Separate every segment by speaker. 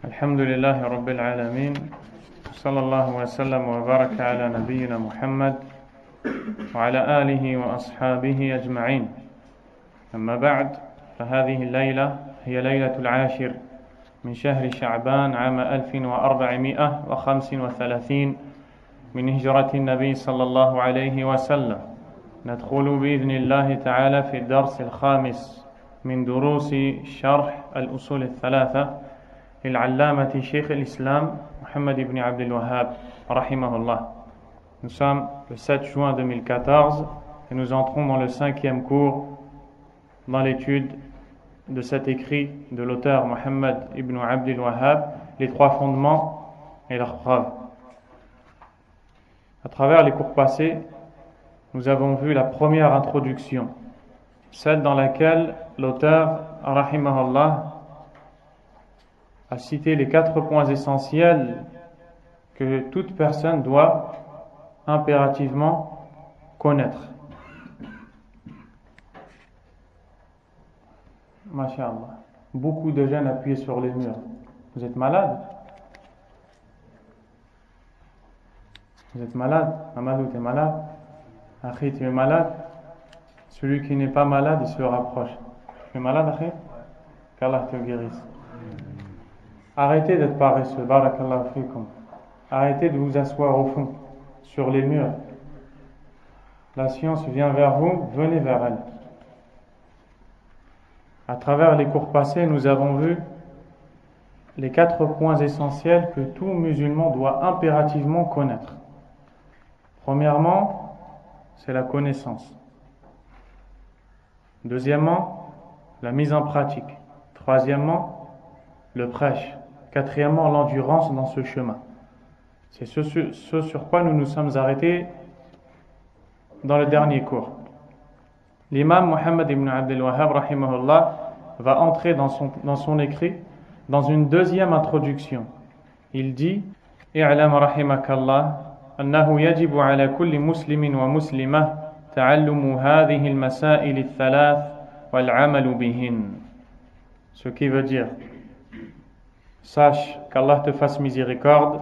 Speaker 1: الحمد لله رب العالمين صلى الله وسلم وبارك على نبينا محمد وعلى آله وأصحابه أجمعين. أما بعد فهذه الليلة هي ليلة العاشر من شهر شعبان عام 1435 من هجرة النبي صلى الله عليه وسلم. ندخل بإذن الله تعالى في الدرس الخامس من دروس شرح الأصول الثلاثة للعلامة شيخ الإسلام محمد ibn Abdel Wahhab rahimahullah. Nous sommes le 7 juin 2014 et nous entrons dans le 5e cours dans l'étude de cet écrit de l'auteur Muhammad ibn Abdel Wahhab, les trois fondements et leurs preuves. À travers les cours passés, nous avons vu la première introduction, celle dans laquelle l'auteur rahimahullah a cité les 4 points essentiels que toute personne doit impérativement connaître. Masha'Allah. Beaucoup de jeunes appuyés sur les murs. Vous êtes malade? Vous êtes malade? Amadou, tu es malade? Akhi, tu es malade? Celui qui n'est pas malade, il se rapproche. Tu es malade, Akhi? Qu'Allah te guérisse. Arrêtez d'être paresseux, barakallahu fikum. Arrêtez de vous asseoir au fond, sur les murs. La science vient vers vous, venez vers elle. À travers les cours passés, nous avons vu les 4 points essentiels que tout musulman doit impérativement connaître. Premièrement, c'est la connaissance. Deuxièmement, la mise en pratique. Troisièmement, le prêche. Quatrièmement, l'endurance dans ce chemin. C'est ce sur quoi nous nous sommes arrêtés dans le dernier cours. L'imam Muhammad ibn Abdel Wahhab rahimahullah va entrer dans son écrit dans une deuxième introduction. Il dit: I'lam rahimakallah annahu yajibu ala kulli muslimin wa muslimah ta'allumu hadhihi al-masail al-thalath wal 'amalu bihin. Ce qui veut dire: sache qu'Allah te fasse miséricorde,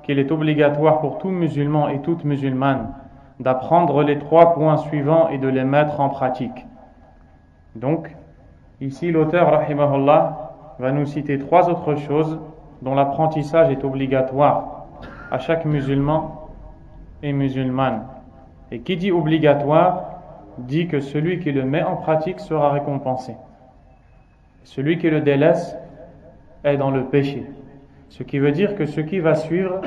Speaker 1: qu'il est obligatoire pour tout musulman et toute musulmane d'apprendre les 3 points suivants et de les mettre en pratique. Donc, ici l'auteur rahimahullah va nous citer 3 autres choses dont l'apprentissage est obligatoire à chaque musulman et musulmane. Et qui dit obligatoire dit que celui qui le met en pratique sera récompensé. Celui qui le délaisse est dans le péché. Ce qui veut dire que ce qui va suivre,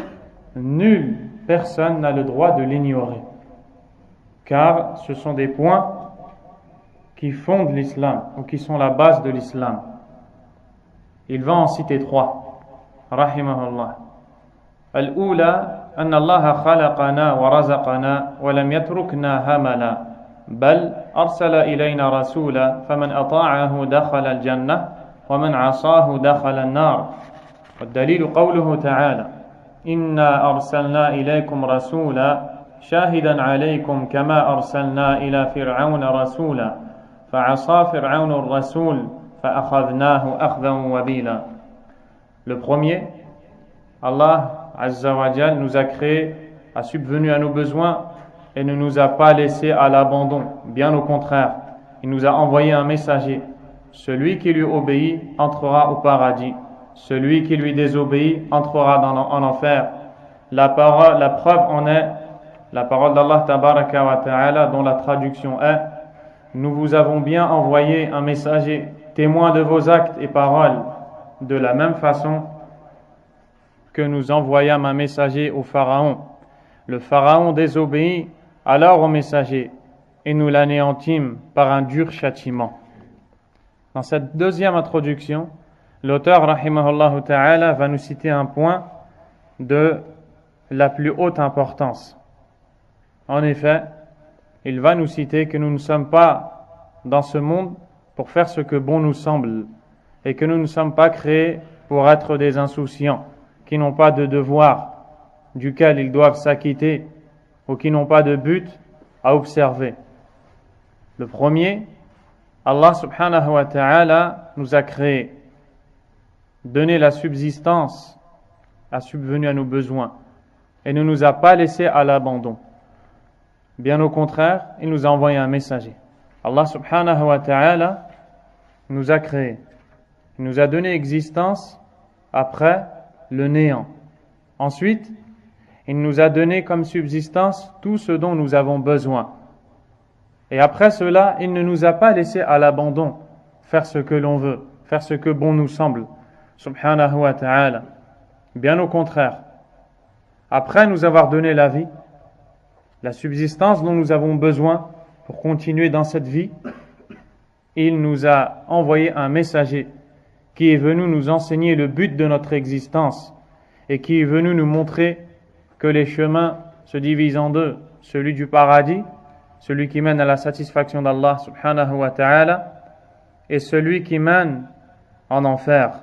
Speaker 1: nulle personne n'a le droit de l'ignorer. Car ce sont des points qui fondent l'islam, ou qui sont la base de l'islam. Il va en citer 3. Rahimahullah. Al-Oula, أن الله خلقنا ورزقنا ولم يتركنا هملا بل أرسل إلينا رسولا فمن أطاعه دخل الجنة ومن عصاه دخل النار. والدليل قوله تعالى: إنا أرسلنا إليكم رسولا شاهدا عليكم كما أرسلنا إلى فرعون رسولا فعصى فرعون الرسول فأخذناه أخذا وبيلا. Le premier, Allah Azza wa Jal nous a créés, a subvenu à nos besoins et ne nous a pas laissés à l'abandon. Bien au contraire, il nous a envoyé un messager. Celui qui lui obéit entrera au paradis. Celui qui lui désobéit entrera en enfer. La preuve en est la parole d'Allah tabaraka wa ta'ala, dont la traduction est: nous vous avons bien envoyé un messager, témoin de vos actes et paroles, de la même façon que nous envoyâmes un messager au Pharaon. Le Pharaon désobéit alors au messager et nous l'anéantîmes par un dur châtiment. Dans cette deuxième introduction, l'auteur rahimahullah ta'ala va nous citer un point de la plus haute importance. En effet, il va nous citer que nous ne sommes pas dans ce monde pour faire ce que bon nous semble et que nous ne sommes pas créés pour être des insouciants qui n'ont pas de devoir duquel ils doivent s'acquitter ou qui n'ont pas de but à observer. Le premier, Allah subhanahu wa ta'ala nous a créés donné la subsistance, a subvenu à nos besoins et ne nous a pas laissés à l'abandon. Bien au contraire, il nous a envoyé un messager. Allah subhanahu wa ta'ala nous a créés. Il nous a donné existence après le néant. Ensuite, il nous a donné comme subsistance tout ce dont nous avons besoin. Et après cela, il ne nous a pas laissé à l'abandon, faire ce que l'on veut, faire ce que bon nous semble, subhanahu wa ta'ala. Bien au contraire, après nous avoir donné la vie, la subsistance dont nous avons besoin pour continuer dans cette vie, il nous a envoyé un messager qui est venu nous enseigner le but de notre existence et qui est venu nous montrer que les chemins se divisent en deux, celui du paradis, celui qui mène à la satisfaction d'Allah subhanahu wa ta'ala, et celui qui mène en enfer.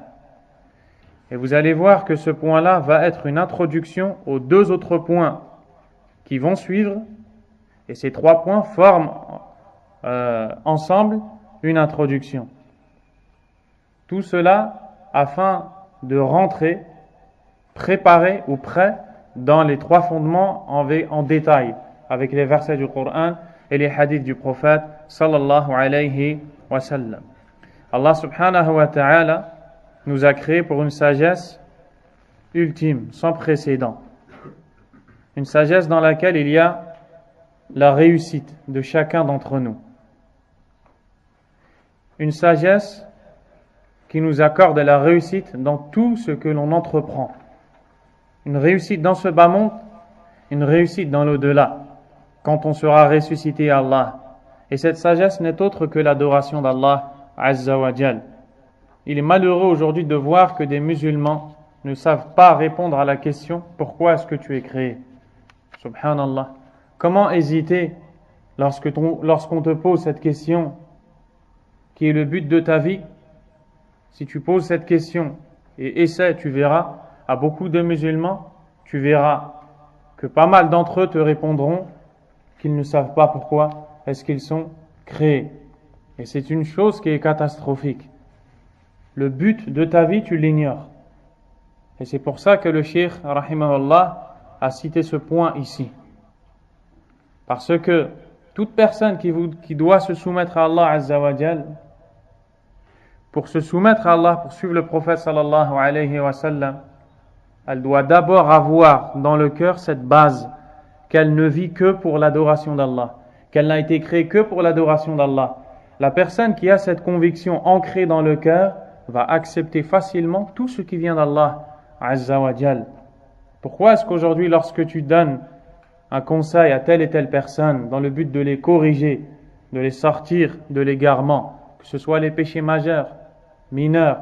Speaker 1: Et vous allez voir que ce point-là va être une introduction aux deux autres points qui vont suivre, et ces trois points forment ensemble une introduction. Tout cela afin de rentrer préparé ou prêt dans les trois fondements en détail, avec les versets du Coran et les hadiths du prophète sallallahu alayhi wa sallam. Allah subhanahu wa ta'ala nous a créés pour une sagesse ultime, sans précédent. Une sagesse dans laquelle il y a la réussite de chacun d'entre nous. Une sagesse qui nous accorde la réussite dans tout ce que l'on entreprend. Une réussite dans ce bas monde, une réussite dans l'au-delà, quand on sera ressuscité à Allah. Et cette sagesse n'est autre que l'adoration d'Allah Azza wa Jal. Il est malheureux aujourd'hui de voir que des musulmans ne savent pas répondre à la question « Pourquoi est-ce que tu es créé ?» Subhanallah. Comment hésiter lorsqu'on te pose cette question qui est le but de ta vie? Si tu poses cette question et essaie, tu verras, à beaucoup de musulmans, tu verras que pas mal d'entre eux te répondront qu'ils ne savent pas pourquoi est-ce qu'ils sont créés. Et c'est une chose qui est catastrophique. Le but de ta vie, tu l'ignores. Et c'est pour ça que le cheikh, rahimahullah, a cité ce point ici. Parce que toute personne qui doit se soumettre à Allah Azza wa Jal, pour se soumettre à Allah, pour suivre le prophète sallallahu alayhi wa sallam, elle doit d'abord avoir dans le cœur cette base qu'elle ne vit que pour l'adoration d'Allah, qu'elle n'a été créée que pour l'adoration d'Allah. La personne qui a cette conviction ancrée dans le cœur va accepter facilement tout ce qui vient d'Allah Azza wa Jal. Pourquoi est-ce qu'aujourd'hui, lorsque tu donnes un conseil à telle et telle personne dans le but de les corriger, de les sortir de l'égarement, que ce soit les péchés majeurs, mineurs,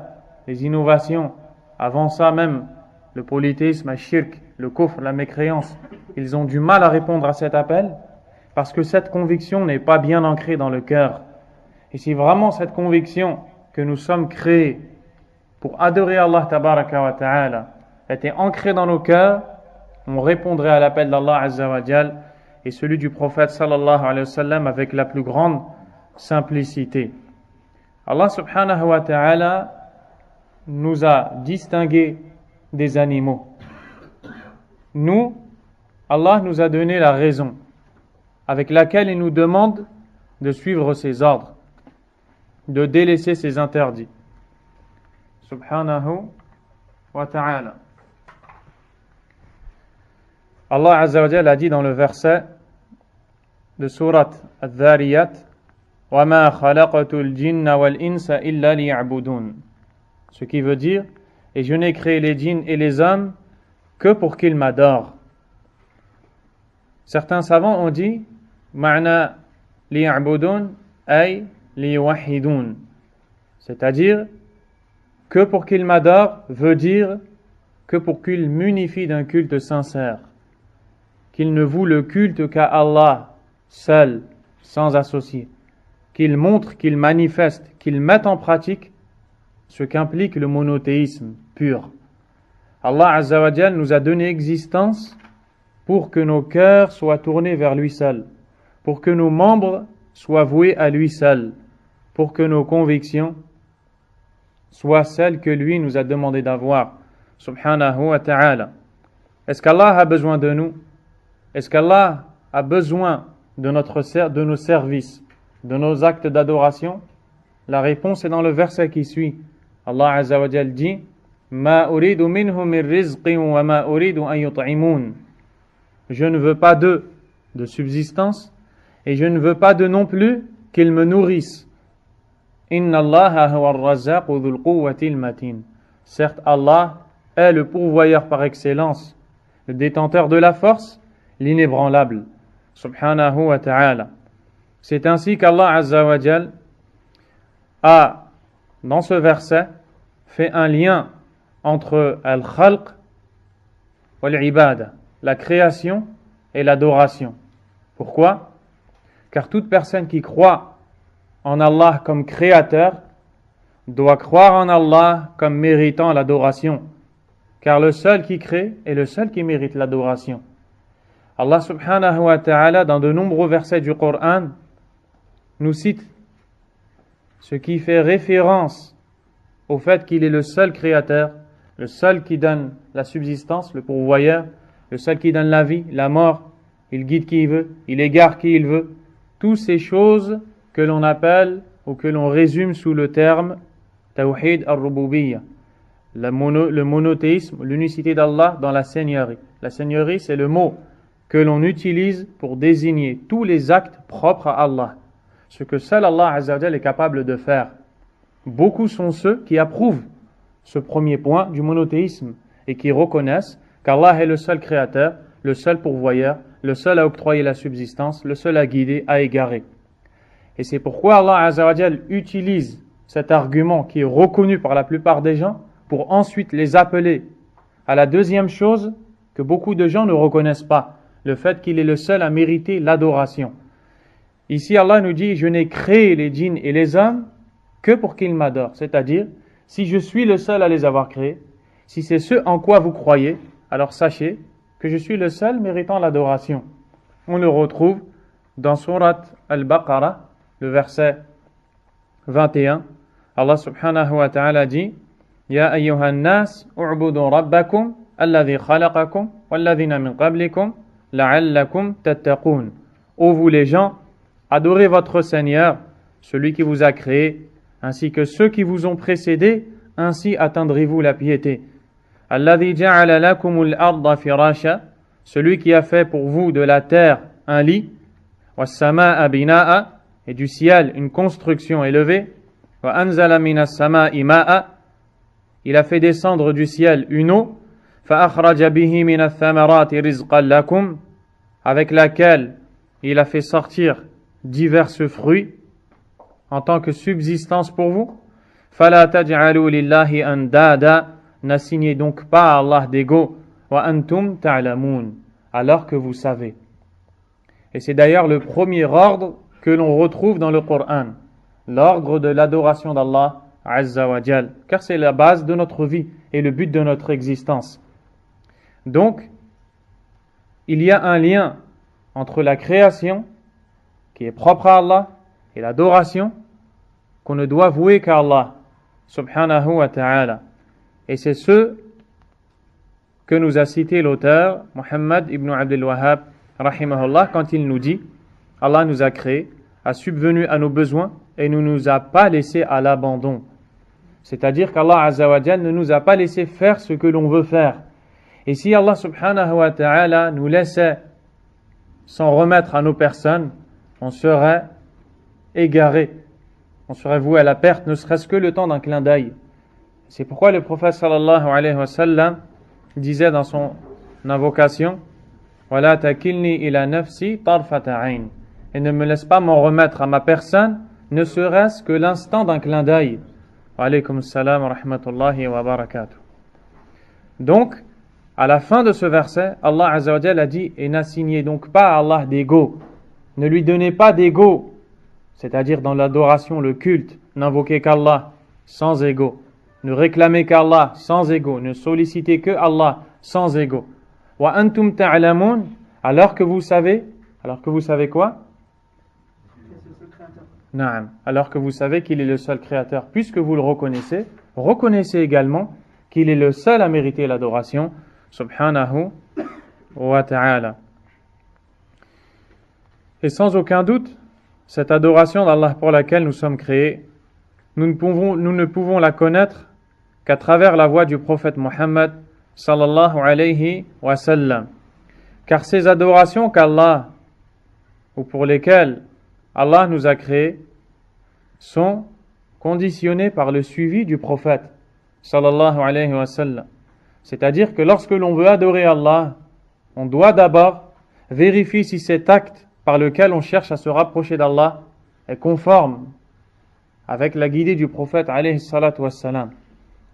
Speaker 1: les innovations, avant ça même, le polythéisme, le shirk, le kufr, la mécréance, ils ont du mal à répondre à cet appel parce que cette conviction n'est pas bien ancrée dans le cœur. Et si vraiment cette conviction que nous sommes créés pour adorer Allah tabaraka wa ta'ala était ancrée dans nos cœurs, on répondrait à l'appel d'Allah Azza wa Jal et celui du prophète sallallahu alayhi wa sallam avec la plus grande simplicité. Allah subhanahu wa ta'ala nous a distingués des animaux. Nous, Allah nous a donné la raison avec laquelle il nous demande de suivre ses ordres, de délaisser ses interdits. Subhanahu wa ta'ala. Allah Azza wa Jalla a dit dans le verset de sourate Al-Dhariyat وَمَا خَلَقَتُ الْجِنَّ وَالْإِنسَ إِلَّا لِيَعْبُدُونَ. Ce qui veut dire, et je n'ai créé les djinns et les hommes que pour qu'ils m'adorent. Certains savants ont dit ma'na liya'budun ay liyuwahhidun, c'est-à-dire que pour qu'ils m'adorent veut dire que pour qu'ils m'unifient d'un culte sincère, qu'ils ne vouent le culte qu'à Allah seul, sans associé, qu'ils montrent, qu'ils manifestent, qu'ils mettent en pratique ce qu'implique le monothéisme pur. Allah Azza wa Jal nous a donné existence pour que nos cœurs soient tournés vers lui seul, pour que nos membres soient voués à lui seul, pour que nos convictions soit celle que lui nous a demandé d'avoir, subhanahu wa ta'ala. Est-ce qu'Allah a besoin de nous? Est-ce qu'Allah a besoin de nos services, de nos actes d'adoration? La réponse est dans le verset qui suit. Allah Azza wa Jal dit: Ma uridu minhum min rizqin wa ma uridu an yut'imun. Je ne veux pas d'eux de subsistance et je ne veux pas d'eux non plus qu'ils me nourrissent. Inna Allaha huwa ar-razzaqu dhul quwwati al-matin. Certes, Allah est le pourvoyeur par excellence, le détenteur de la force, l'inébranlable, subhanahu wa ta'ala. C'est ainsi qu'Allah Azza wa Jal a, dans ce verset, fait un lien entre al-khalq wal-ibada, la création et l'adoration. Pourquoi? Car toute personne qui croit en Allah comme créateur doit croire en Allah comme méritant l'adoration. Car le seul qui crée est le seul qui mérite l'adoration. Allah subhanahu wa ta'ala, dans de nombreux versets du Coran, nous cite ce qui fait référence au fait qu'il est le seul créateur, le seul qui donne la subsistance, le pourvoyeur, le seul qui donne la vie, la mort, il guide qui il veut, il égare qui il veut. Toutes ces choses que l'on appelle ou que l'on résume sous le terme Tawhid al-Rububiyyah, le monothéisme, l'unicité d'Allah dans la seigneurie. La seigneurie, c'est le mot que l'on utilise pour désigner tous les actes propres à Allah, ce que seul Allah Azza wa Jal est capable de faire. Beaucoup sont ceux qui approuvent ce premier point du monothéisme et qui reconnaissent qu'Allah est le seul créateur, le seul pourvoyeur, le seul à octroyer la subsistance, le seul à guider, à égarer. Et c'est pourquoi Allah Azza wa Jal utilise cet argument qui est reconnu par la plupart des gens pour ensuite les appeler à la deuxième chose que beaucoup de gens ne reconnaissent pas, le fait qu'il est le seul à mériter l'adoration. Ici Allah nous dit: je n'ai créé les djinns et les hommes que pour qu'ils m'adorent. C'est-à-dire, si je suis le seul à les avoir créés, si c'est ce en quoi vous croyez, alors sachez que je suis le seul méritant l'adoration. On le retrouve dans Surat Al-Baqarah, le verset 21. Allah subhanahu wa ta'ala dit: Ya ayyuhan nas, u'budu rabbakum, alladhi khalaqakum, walladhina min qablikum, la'allakum tattaqun. Ô vous les gens, adorez votre Seigneur, celui qui vous a créé, ainsi que ceux qui vous ont précédés, ainsi atteindrez-vous la piété. Alladhi ja'ala lakumul arda firasha, celui qui a fait pour vous de la terre un lit, was samaa'a bina'a, et du ciel une construction élevée, wa anzala minas samaa'i ma'a, il a fait descendre du ciel une eau, fa akhraja bihi minas thamarati rizqan lakum, avec laquelle il a fait sortir diverses fruits en tant que subsistance pour vous. Fala taj'alu lillahi andada, n'assignez donc pas à Allah d'égaux, wa antum ta'lamun, alors que vous savez. Et c'est d'ailleurs le premier ordre que l'on retrouve dans le Coran, l'ordre de l'adoration d'Allah Azza wa Jal, car c'est la base de notre vie et le but de notre existence. Donc, il y a un lien entre la création, qui est propre à Allah, et l'adoration, qu'on ne doit vouer qu'à Allah, subhanahu wa ta'ala. Et c'est ce que nous a cité l'auteur, Muhammad ibn Abdul Wahhab, rahimahullah, quand il nous dit: Allah nous a créés, a subvenu à nos besoins et ne nous a pas laissés à l'abandon. C'est-à-dire qu'Allah Azza wa Jal ne nous a pas laissé faire ce que l'on veut faire. Et si Allah subhanahu wa ta'ala nous laissait s'en remettre à nos personnes, on serait égaré, on serait voué à la perte, ne serait-ce que le temps d'un clin d'œil. C'est pourquoi le prophète sallallahu alayhi wa sallam disait dans son invocation: Wala takilni ila nafsi tarfata ayn, et ne me laisse pas m'en remettre à ma personne, ne serait-ce que l'instant d'un clin d'œil. Wa alaykum salam wa rahmatullahi wa barakatuh. Donc, à la fin de ce verset, Allah Azza wa Jalla a dit: et n'assignez donc pas à Allah d'égaux, ne lui donnez pas d'égaux, c'est-à-dire dans l'adoration, le culte, n'invoquez qu'Allah sans égaux, ne réclamez qu'Allah sans égaux, ne sollicitez que Allah sans égaux. Wa antum ta'lamun, alors que vous savez quoi? Naam, alors que vous savez qu'il est le seul créateur, puisque vous le reconnaissez, reconnaissez également qu'il est le seul à mériter l'adoration, subhanahu wa ta'ala. Et sans aucun doute, cette adoration d'Allah pour laquelle nous sommes créés, nous ne pouvons la connaître qu'à travers la voie du prophète Mohammed sallallahu alayhi wa sallam. Car ces adorations qu'Allah, ou pour lesquelles Allah nous a créés, sont conditionnées par le suivi du prophète sallallahu alayhi wa sallam. C'est-à-dire que lorsque l'on veut adorer Allah, on doit d'abord vérifier si cet acte par lequel on cherche à se rapprocher d'Allah est conforme avec la guidée du prophète alayhi salatu wassalam.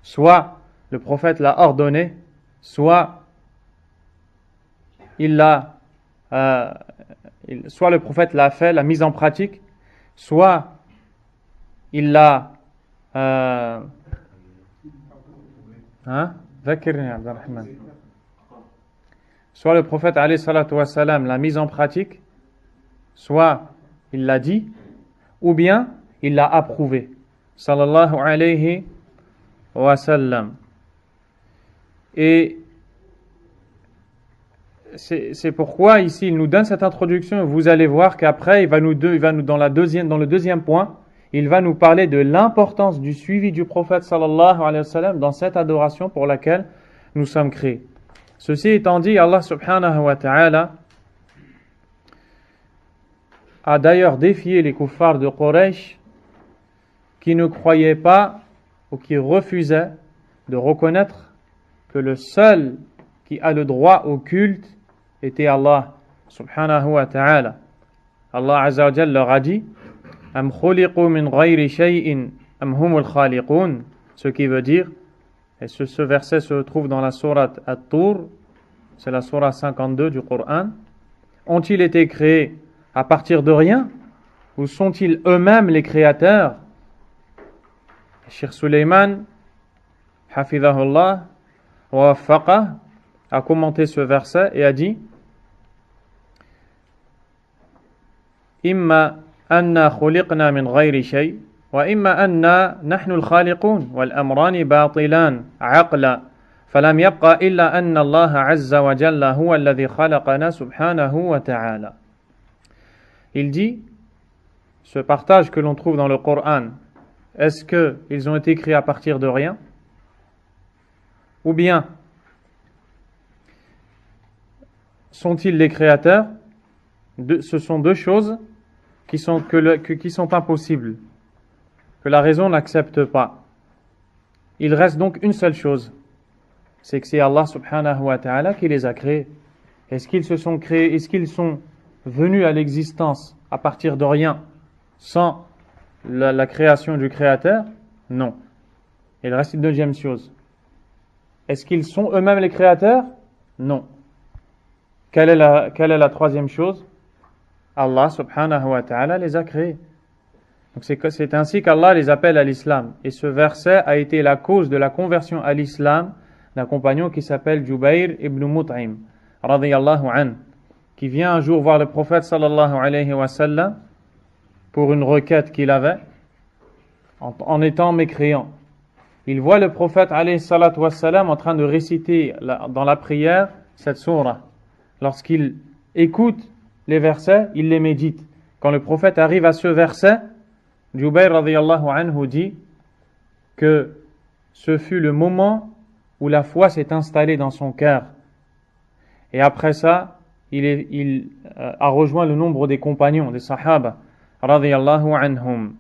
Speaker 1: Soit le prophète l'a ordonné, soit soit le prophète l'a fait, l'a mise en pratique, soit il l'a soit le prophète alayhi salatu wassalam l'a mise en pratique, soit il l'a dit, ou bien il l'a approuvé, sallallahu alayhi wa sallam. Et c'est pourquoi ici il nous donne cette introduction. Vous allez voir qu'après il va nous dans le deuxième point, il va nous parler de l'importance du suivi du prophète sallallahu alayhi wa sallam dans cette adoration pour laquelle nous sommes créés. Ceci étant dit, Allah subhanahu wa ta'ala a d'ailleurs défié les kuffars de Quraysh qui ne croyaient pas ou qui refusaient de reconnaître que le seul qui a le droit au culte était Allah subhanahu wa ta'ala. Allah azza wa jalla leur a dit Am khuliqu min ghayri shay'in am humul khaliqun, ce qui veut dire, et ce verset se trouve dans la sourate At-Tur, c'est la sourate 52 du Coran. Ont-ils été créés à partir de rien, ou sont-ils eux-mêmes les créateurs? Cheikh Suleiman hafidhahullah wa waffaqah a commenté ce verset et a dit Imma anna khuliqna min ghayri shay wa imma anna nahnu al-khaliqun wal amrani batilan aqla falam yabqa illa anna Allah azza wa jalla huwa alladhi khalaqana subhanahu wa ta'ala. Il dit, ce partage que l'on trouve dans le Coran, est-ce qu'ils ont été créés à partir de rien? Ou bien, sont-ils les créateurs? Ce sont deux choses qui sont impossibles, que la raison n'accepte pas. Il reste donc une seule chose, c'est que c'est Allah subhanahu wa ta'ala qui les a créés. Est-ce qu'ils se sont créés, est-ce qu'ils sont venus à l'existence à partir de rien, sans la création du Créateur? Non. Il reste une deuxième chose. Est-ce qu'ils sont eux-mêmes les créateurs? Non. Quelle est la troisième chose? Allah subhanahu wa ta'ala les a créés. Donc c'est ainsi qu'Allah les appelle à l'islam. Et ce verset a été la cause de la conversion à l'islam d'un compagnon qui s'appelle Jubayr ibn Mut'im, radiyallahu anhu, qui vient un jour voir le prophète sallallahu alayhi wa sallam pour une requête qu'il avait en étant mécréant. Il voit le prophète alayhi salatu wa sallam en train de réciter dans la prière cette sourate. Lorsqu'il écoute les versets, il les médite. Quand le prophète arrive à ce verset, Jubayr radiyallahu anhu dit que ce fut le moment où la foi s'est installée dans son cœur. Et après ça, il a rejoint le nombre des compagnons, des sahaba, radiyallahu anhum.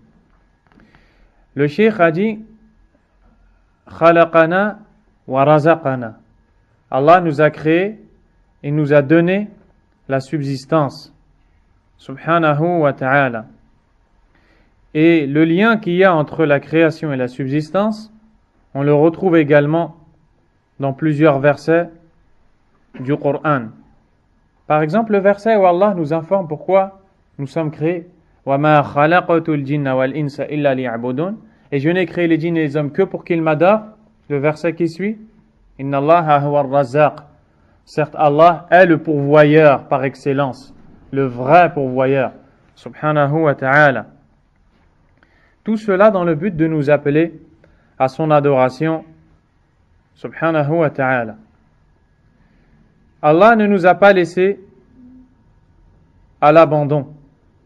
Speaker 1: Le cheikh a dit Khalaqana wa razaqana. Allah nous a créés et nous a donné la subsistance, subhanahu wa ta'ala. Et le lien qu'il y a entre la création et la subsistance, on le retrouve également dans plusieurs versets du Coran. Par exemple, le verset où Allah nous informe pourquoi nous sommes créés. وَمَا خَلَقْتُ الْجِنَّ وَالْإِنسَ إِلَّا لِيَعْبُدُونَ. Et je n'ai créé les djinns et les hommes que pour qu'ils m'adorent. Le verset qui suit. Inna Allaha huwa ar-razzaq. Certes, Allah est le pourvoyeur par excellence, le vrai pourvoyeur, subhanahu wa ta'ala. Tout cela dans le but de nous appeler à son adoration, subhanahu wa ta'ala. Allah ne nous a pas laissés à l'abandon,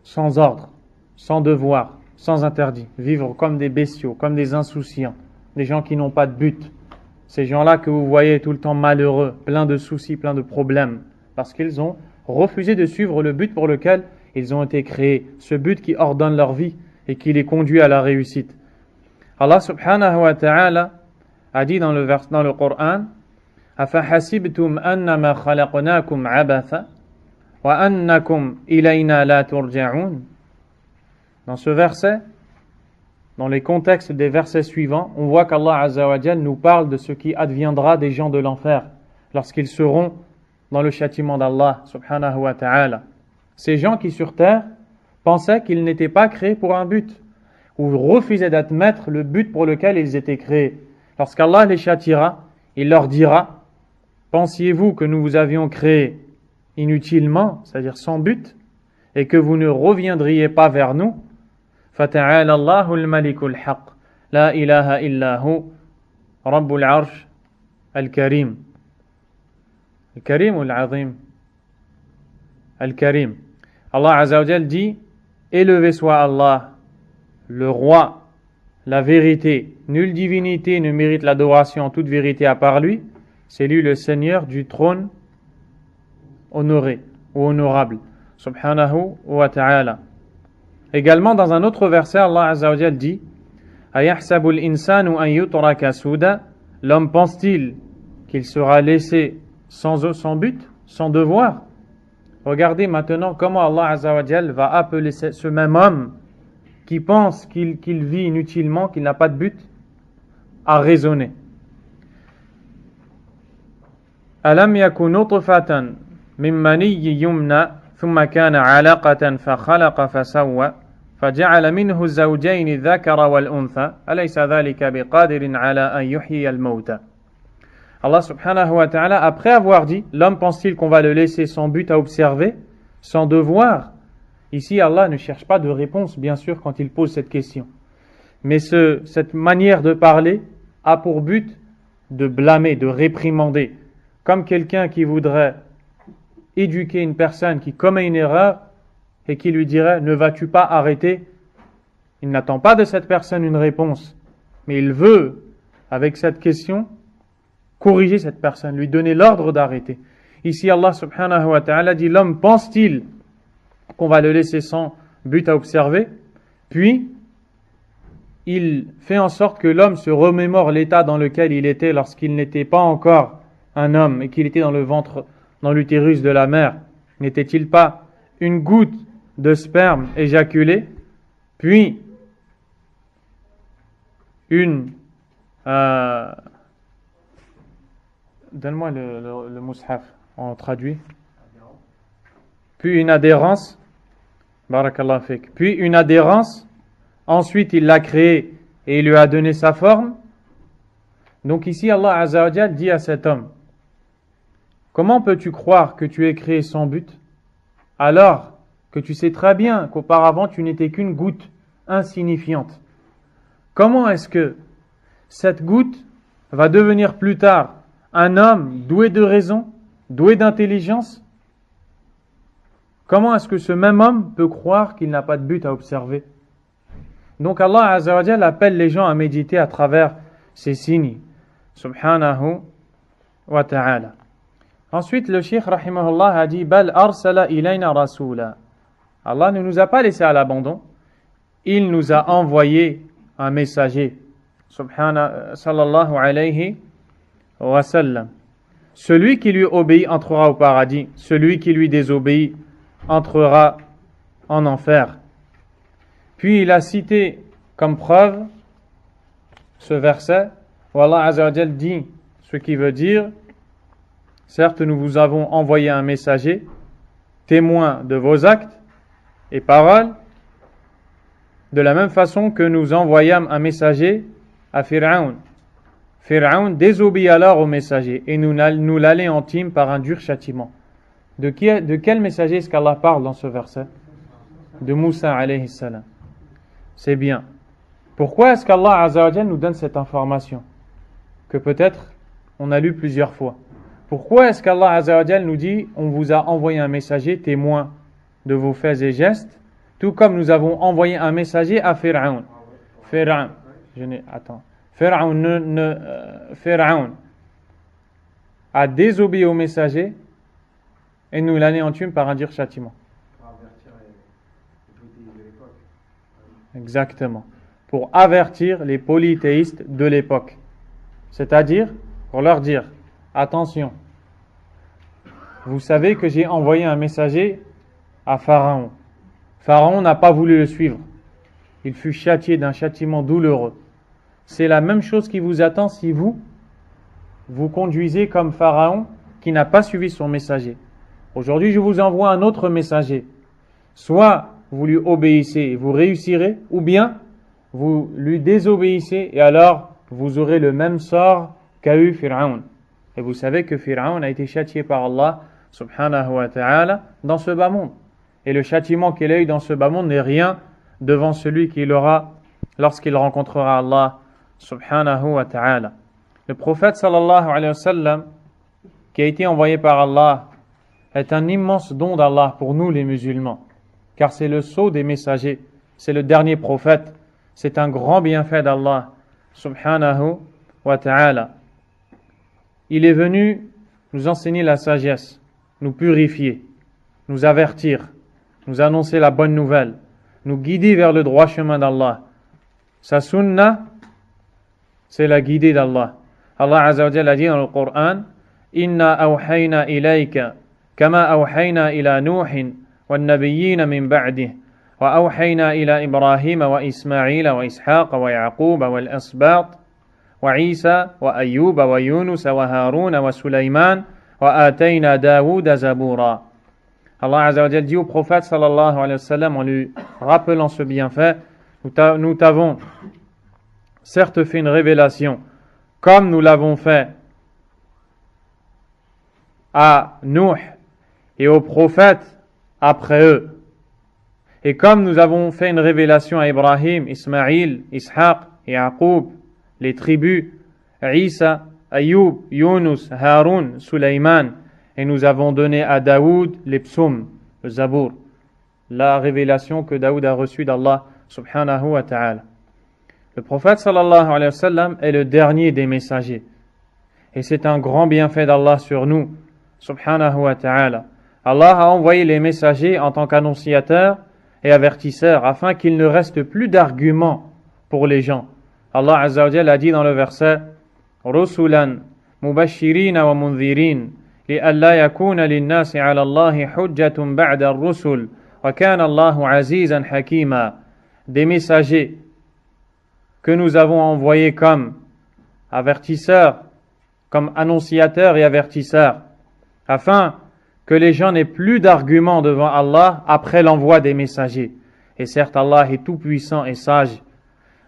Speaker 1: sans ordre, sans devoir, sans interdit, vivre comme des bestiaux, comme des insouciants, des gens qui n'ont pas de but. Ces gens-là que vous voyez tout le temps malheureux, plein de soucis, plein de problèmes, parce qu'ils ont refusé de suivre le but pour lequel ils ont été créés, ce but qui ordonne leur vie et qui les conduit à la réussite. Allah subhanahu wa ta'ala a dit dans le Coran, أَفَحَسِبْتُمْ أَنَّمَا خَلَقْنَاكُمْ عَبَثًا وَأَنَّكُمْ إِلَيْنَا لَا تُرْجَعُونَ. Dans ce verset, dans les contextes des versets suivants, on voit qu'Allah Azza wa Jal nous parle de ce qui adviendra des gens de l'enfer lorsqu'ils seront dans le châtiment d'Allah subhanahu wa ta'ala. Ces gens qui sur terre pensaient qu'ils n'étaient pas créés pour un but, ou refusaient d'admettre le but pour lequel ils étaient créés. Lorsqu'Allah les châtiera, il leur dira: pensiez-vous que nous vous avions créés inutilement, c'est-à-dire sans but, et que vous ne reviendriez pas vers nous? فَتَعَالَى اللَّهُ الْمَلِكُ الْحَقِّ لَا إِلَهَ إِلَّا هُوَ رَبُّ الْعَرْشِ الْكَرِيمِ. الكريم ou العظيم? Al-Karim. Allah Azza wa Jal dit: élevé soit Allah, le roi, la vérité. Nulle divinité ne mérite l'adoration en toute vérité à part lui. C'est lui le Seigneur du trône honoré ou honorable. Subhanahu wa ta'ala. Également dans un autre verset, Allah Azza wa Jal dit: أَيَحْسَبُ الْإِنسَانُ أَن يُتْرَكَ سُودًا. L'homme pense-t-il qu'il sera laissé sans but, sans devoir? Regardez maintenant comment Allah Azza wa Jal va appeler ce même homme qui pense qu'il vit inutilement, qu'il n'a pas de but, à raisonner. أَلَمْ يَكُنْ نُطْفَةً مِنْ مَنِيٍّ يُمْنَى ثُمَّ كَانَ عَلَقَةً فَخَلَقَ فَسَوَّى فَجَعَلَ مِنْهُ الزَّوْجَيْنِ الذَّكَرَ وَالْأُنْثَى أَلَيْسَ ذَلِكَ بِقَادِرٍ عَلَى أَنْ يُحْيِيَ الْمَوْتَى. Allah subhanahu wa ta'ala, après avoir dit: l'homme pense-t-il qu'on va le laisser sans but à observer, sans devoir? Ici, Allah ne cherche pas de réponse, bien sûr, quand il pose cette question. Mais cette manière de parler a pour but de blâmer, de réprimander. Comme quelqu'un qui voudrait éduquer une personne qui commet une erreur et qui lui dirait: ne vas-tu pas arrêter? Il n'attend pas de cette personne une réponse, mais il veut, avec cette question, corriger cette personne, lui donner l'ordre d'arrêter. Ici, Allah subhanahu wa ta'ala dit: l'homme pense-t-il qu'on va le laisser sans but à observer? Puis, il fait en sorte que l'homme se remémore l'état dans lequel il était lorsqu'il n'était pas encore un homme et qu'il était dans le ventre, dans l'utérus de la mère. N'était-il pas une goutte de sperme éjaculé, puis donne-moi le mushaf, on traduit. Puis une adhérence, barakallahu fik. Puis une adhérence, ensuite il l'a créé et il lui a donné sa forme. Donc ici Allah Azza wa Jal dit à cet homme: comment peux-tu croire que tu es créé sans but, alors que tu sais très bien qu'auparavant tu n'étais qu'une goutte insignifiante? Comment est-ce que cette goutte va devenir plus tard un homme doué de raison, doué d'intelligence? Comment est-ce que ce même homme peut croire qu'il n'a pas de but à observer? Donc Allah Azza wa Jal appelle les gens à méditer à travers ces signes. Subhanahu wa ta'ala. Ensuite, le Cheikh rahimahullah a dit: Bal arsala ilayna rasula. Allah ne nous a pas laissé à l'abandon, il nous a envoyé un messager. Sallallahu alayhi wa sallam. Celui qui lui obéit entrera au paradis, celui qui lui désobéit entrera en enfer. Puis il a cité comme preuve ce verset où Allah Azza wa Jal dit ce qui veut dire: certes, nous vous avons envoyé un messager, témoin de vos actes et paroles, de la même façon que nous envoyâmes un messager à Fir'aun. Fir'aun désobéit alors au messager et nous l'anéantîmes par un dur châtiment. De quel messager est-ce qu'Allah parle dans ce verset? De Moussa alayhi salam. C'est bien. Pourquoi est-ce qu'Allah Azza wa Jal nous donne cette information que peut-être on a lu plusieurs fois? Pourquoi est-ce qu'Allah Azza wa Jal nous dit on vous a envoyé un messager témoin de vos faits et gestes, tout comme nous avons envoyé un messager à Pharaon. Pharaon a désobéi au messager et nous l'anéantîmes par un dur châtiment. Exactement. Pour avertir les polythéistes de l'époque. C'est-à-dire, pour leur dire, attention, vous savez que j'ai envoyé un messager à Pharaon. Pharaon n'a pas voulu le suivre. Il fut châtié d'un châtiment douloureux. C'est la même chose qui vous attend si vous conduisez comme Pharaon qui n'a pas suivi son messager. Aujourd'hui, je vous envoie un autre messager. Soit vous lui obéissez et vous réussirez, ou bien vous lui désobéissez et alors vous aurez le même sort qu'a eu Pharaon. Et vous savez que Pharaon a été châtié par Allah subhanahu wa ta'ala dans ce bas monde. Et le châtiment qu'il a eu dans ce bas monde n'est rien devant celui qu'il aura lorsqu'il rencontrera Allah subhanahu wa ta'ala. Le prophète sallallahu alayhi wa sallam, qui a été envoyé par Allah, est un immense don d'Allah pour nous les musulmans, car c'est le sceau des messagers, c'est le dernier prophète, c'est un grand bienfait d'Allah subhanahu wa ta'ala. Il est venu nous enseigner la sagesse, nous purifier, nous avertir, nous annoncer la bonne nouvelle, nous guider vers le droit chemin d'Allah. Sa sunna, c'est la guidée d'Allah. Allah Azza wa Jalla a dit dans le Coran, Inna awhayna ilayka kama awhayna ila Nuhin wa nabiyyina min ba'dih wa awhayna ila Ibrahim wa Ismaïla wa Ishaq wa Yaqub wa al-Asbat wa Isa wa Ayyub wa Yunus wa Harun wa Sulaiman wa atayna Daoud zabura. Allah Azza wa Jalla dit au prophète sallallahu alayhi wa sallam en lui rappelant ce bienfait, nous t'avons certes fait une révélation comme nous l'avons fait à Nuh et aux prophètes après eux. Et comme nous avons fait une révélation à Ibrahim, Ismaïl, Ishaq et Yaqub, les tribus, Isa, Ayyub, Yunus, Harun, Sulaiman, et nous avons donné à Daoud les psaumes, le Zabour, la révélation que Daoud a reçue d'Allah subhanahu wa ta'ala. Le prophète sallallahu alayhi wa sallam est le dernier des messagers. Et c'est un grand bienfait d'Allah sur nous, subhanahu wa ta'ala. Allah a envoyé les messagers en tant qu'annonciateurs et avertisseurs afin qu'il ne reste plus d'arguments pour les gens. Allah Azza wa Jalla a dit dans le verset Rusulan mubashirina wa mundhirin li'alla yakuna lin-nasi 'ala Allahi hujjatun ba'da ar-rusul wa kana Allahu 'azizan hakima. Des messagers que nous avons envoyés comme avertisseurs, comme annonciateurs et avertisseurs, afin que les gens n'aient plus d'arguments devant Allah après l'envoi des messagers. Et certes, Allah est tout puissant et sage.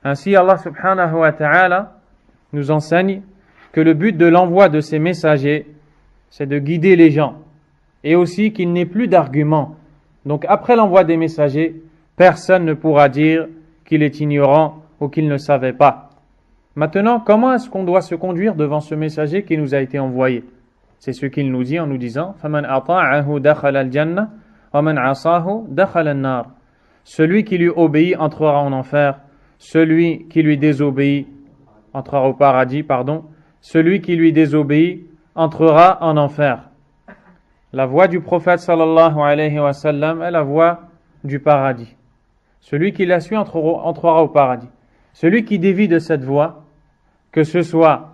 Speaker 1: Ainsi, Allah subhanahu wa ta'ala nous enseigne que le but de l'envoi de ces messagers, c'est de guider les gens, et aussi qu'il n'ait plus d'arguments. Donc après l'envoi des messagers, personne ne pourra dire qu'il est ignorant ou qu'il ne savait pas. Maintenant, comment est-ce qu'on doit se conduire devant ce messager qui nous a été envoyé? C'est ce qu'il nous dit en nous disant فَمَنْ أَطَاعَهُ دَخَلَ الْجَنَّةِ وَمَنْ عَصَاهُ دَخَلَ النَّارِ. Celui qui lui obéit entrera en enfer, celui qui lui désobéit entrera au paradis, celui qui lui désobéit entrera en enfer. La voie du prophète sallallahu alayhi wa sallam est la voie du paradis. Celui qui la suit entrera au paradis. Celui qui dévie de cette voie, que ce soit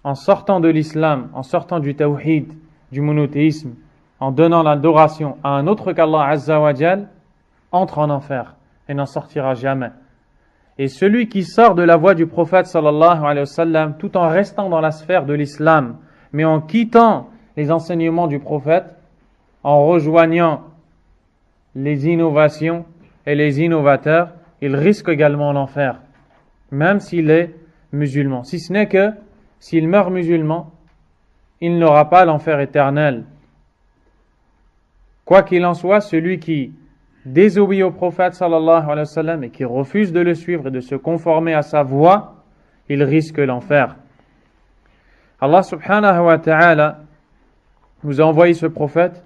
Speaker 1: en sortant de l'islam, en sortant du tawhid, du monothéisme, en donnant l'adoration à un autre qu'Allah Azza wa Jal, entre en enfer et n'en sortira jamais. Et celui qui sort de la voie du prophète sallallahu alayhi wa sallam tout en restant dans la sphère de l'islam, mais en quittant les enseignements du prophète, en rejoignant les innovations et les innovateurs, il risque également l'enfer, même s'il est musulman. Si ce n'est que, s'il meurt musulman, il n'aura pas l'enfer éternel. Quoi qu'il en soit, celui qui désobéit au prophète sallallahu alayhi wa sallam et qui refuse de le suivre et de se conformer à sa voie, il risque l'enfer. Allah subhanahu wa ta'ala nous a envoyé ce prophète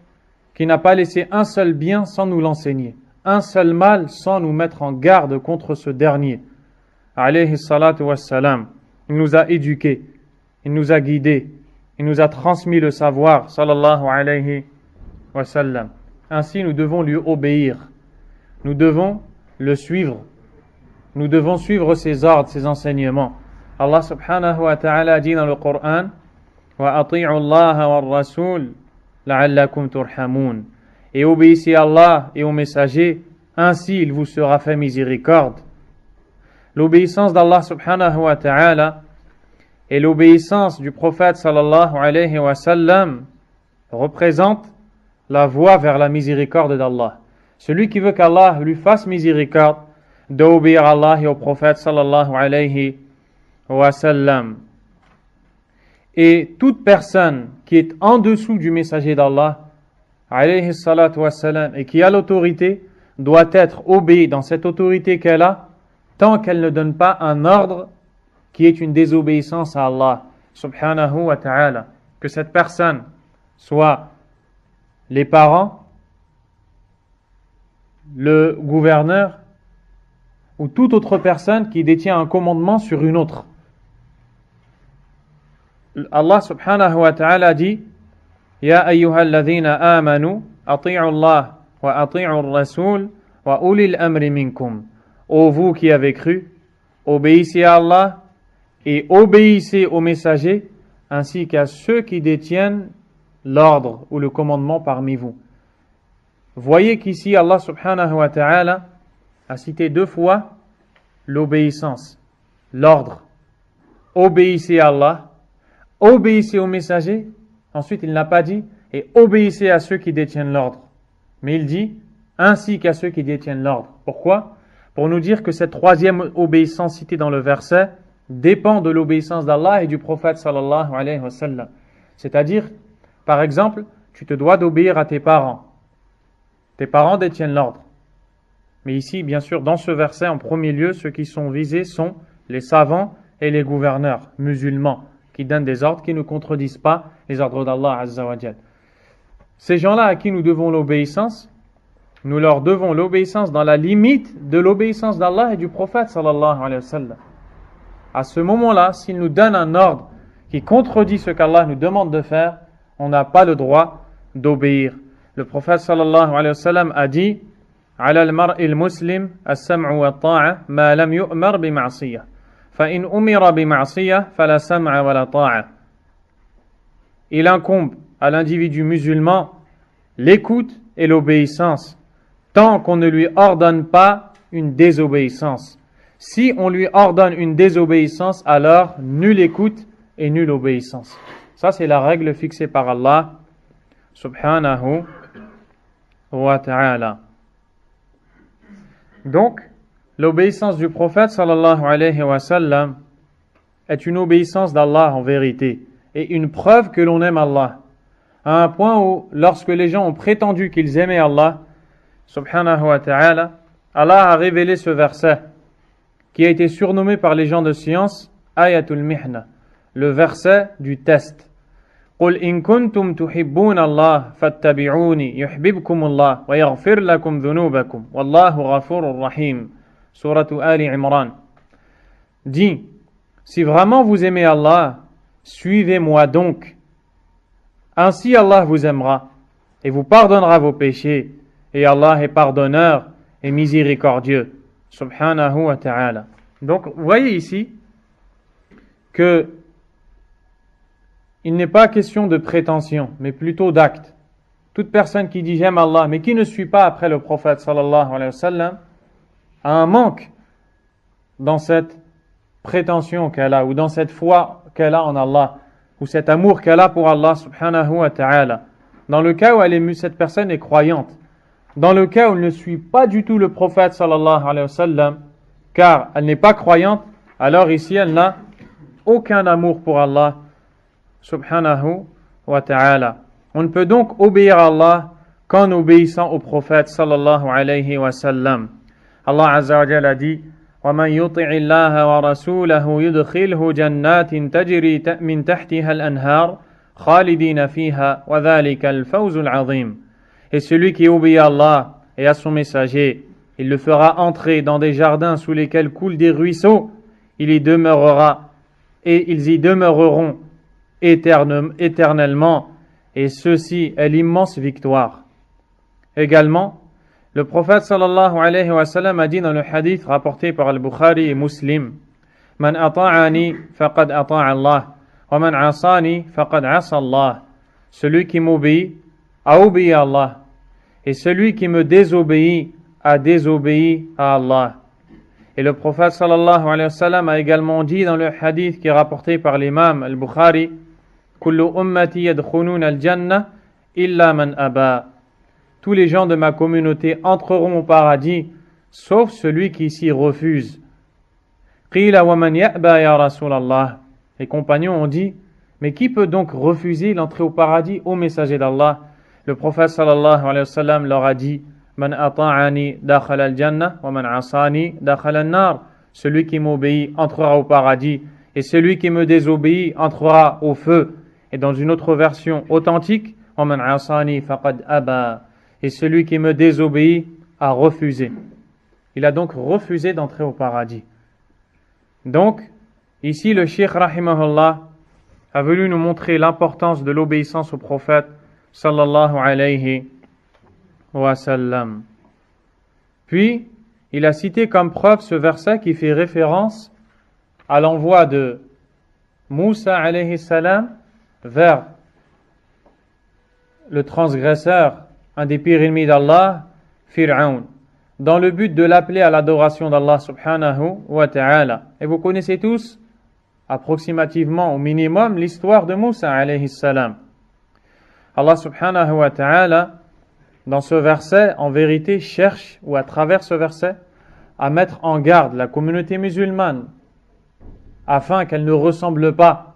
Speaker 1: qui n'a pas laissé un seul bien sans nous l'enseigner, un seul mal sans nous mettre en garde contre ce dernier. Alayhi salatu wassalam. Il nous a éduqués, il nous a guidés, il nous a transmis le savoir, sallallahu alayhi wa sallam. Ainsi, nous devons lui obéir, nous devons le suivre, nous devons suivre ses ordres, ses enseignements. Allah subhanahu wa ta'ala dit dans le Coran: wa ati'u Allah wa rasul la'allakum turhamun. Et obéissez à Allah et aux messagers, ainsi il vous sera fait miséricorde. L'obéissance d'Allah subhanahu wa ta'ala et l'obéissance du prophète sallallahu alayhi wa sallam représentent la voie vers la miséricorde d'Allah. Celui qui veut qu'Allah lui fasse miséricorde doit obéir à Allah et au prophète sallallahu alayhi wa sallam. Et toute personne qui est en dessous du messager d'Allah alayhi salatu wa sallam et qui a l'autorité doit être obéie dans cette autorité qu'elle a tant qu'elle ne donne pas un ordre qui est une désobéissance à Allah subhanahu wa ta'ala. Que cette personne soit les parents, le gouverneur ou toute autre personne qui détient un commandement sur une autre. Allah subhanahu wa ta'ala dit: Ya ayyuhalladhina amanu ati'u Allah wa ati'u ar-rasul wa ulil amri minkum. Ô vous qui avez cru, obéissez à Allah et obéissez aux messagers ainsi qu'à ceux qui détiennent l'ordre ou le commandement parmi vous. Voyez qu'ici Allah subhanahu wa ta'ala a cité 2 fois l'obéissance, l'ordre. Obéissez à Allah, obéissez aux messagers. Ensuite, il n'a pas dit et obéissez à ceux qui détiennent l'ordre, mais il dit ainsi qu'à ceux qui détiennent l'ordre. Pourquoi? Pour nous dire que cette troisième obéissance citée dans le verset dépend de l'obéissance d'Allah et du prophète sallallahu alayhi wa sallam. C'est-à-dire, par exemple, tu te dois d'obéir à tes parents. Tes parents détiennent l'ordre. Mais ici, bien sûr, dans ce verset, en premier lieu, ceux qui sont visés sont les savants et les gouverneurs musulmans qui donnent des ordres qui ne contredisent pas les ordres d'Allah azza wa jal. Ces gens-là à qui nous devons l'obéissance, nous leur devons l'obéissance dans la limite de l'obéissance d'Allah et du prophète sallallahu alayhi wa sallam. À ce moment-là, s'ils nous donnent un ordre qui contredit ce qu'Allah nous demande de faire, on n'a pas le droit d'obéir. Le prophète sallallahu alayhi wa sallam a dit: على المرء المسلم السمع والطاعة ما لم يؤمر بمعصية فإن أمر بمعصية فلا سمع ولا طاعة. Il incombe à l'individu musulman l'écoute et l'obéissance tant qu'on ne lui ordonne pas une désobéissance. Si on lui ordonne une désobéissance, alors nulle écoute et nulle obéissance. Ça, c'est la règle fixée par Allah subhanahu wa ta'ala. Donc, l'obéissance du prophète sallallahu alayhi wa sallam est une obéissance d'Allah en vérité et une preuve que l'on aime Allah. À un point où, lorsque les gens ont prétendu qu'ils aimaient Allah subhanahu wa ta'ala, Allah a révélé ce verset qui a été surnommé par les gens de science Ayatul Mihna, le verset du test. قل إن كنتم تحبون الله فاتبعوني يحببكم الله ويغفر لكم ذنوبكم والله غفور رحيم. Sourate Ali Imran. Dis, si vraiment vous aimez Allah, suivez-moi donc. Ainsi Allah vous aimera et vous pardonnera vos péchés. Et Allah est pardonneur et miséricordieux. Subhanahu wa ta'ala. Donc, vous voyez ici que il n'est pas question de prétention, mais plutôt d'acte. Toute personne qui dit j'aime Allah, mais qui ne suit pas après le prophète sallallahu alayhi wa sallam, a un manque dans cette prétention qu'elle a, ou dans cette foi qu'elle a en Allah, ou cet amour qu'elle a pour Allah subhanahu wa ta'ala. Dans le cas où cette personne est croyante, dans le cas où elle ne suit pas du tout le prophète sallallahu alayhi wa sallam, car elle n'est pas croyante, alors ici elle n'a aucun amour pour Allah subhanahu wa ta'ala. On ne peut donc obéir à Allah qu'en obéissant au prophète sallallahu alayhi wa sallam. Allah Azza wa Jalla a dit وَمَنْ يُطِعِ اللَّهَ وَرَسُولَهُ يُدْخِلْهُ جَنَّاتٍ تَجْرِي مِنْ تَحْتِهَا الْأَنْهَارُ خَالِدِينَ فِيهَا وَذَلِكَ الْفَوْزُ الْعَظِيمُ. Et celui qui obéit à Allah et à son messager, il le fera entrer dans des jardins sous lesquels coulent des ruisseaux, il y demeurera et ils y demeureront éternellement, et ceci est l'immense victoire. Également, le prophète sallallahu alayhi wa sallam a dit dans le hadith rapporté par Al-Bukhari et Muslim: Man ata'ani faqad ata'a Allah, wa man asani faqad asa Allah. Celui qui m'obéit a obéi à Allah, et celui qui me désobéit a désobéi à Allah. Et le prophète sallallahu alayhi wa sallam a également dit dans le hadith qui est rapporté par l'imam Al-Bukhari: Kullu ummati yadkhuluna al-jannah illa man aba. Tous les gens de ma communauté entreront au paradis, sauf celui qui s'y refuse. Qila wa man ya'ba ya Rasulallah. Les compagnons ont dit: mais qui peut donc refuser l'entrée au paradis au messager d'Allah? Le prophète sallallahu alayhi wa sallam leur a dit: Man ata'ani dakhala al-jannah wa man asani dakhala an-nar. Celui qui m'obéit entrera au paradis, et celui qui me désobéit entrera au feu. Et dans une autre version authentique, wa man asani faqad aba. Et celui qui me désobéit a refusé. Il a donc refusé d'entrer au paradis. Donc, ici le Cheikh rahimahullah a voulu nous montrer l'importance de l'obéissance au prophète sallallahu alayhi wa sallam. Puis, il a cité comme preuve ce verset qui fait référence à l'envoi de Moussa alayhi salam vers le transgresseur, un des pires ennemis d'Allah, Fir'aun, dans le but de l'appeler à l'adoration d'Allah subhanahu wa ta'ala. Et vous connaissez tous, approximativement au minimum, l'histoire de Moussa alayhi salam. Allah subhanahu wa ta'ala, dans ce verset, en vérité, cherche, ou à travers ce verset, à mettre en garde la communauté musulmane, afin qu'elle ne ressemble pas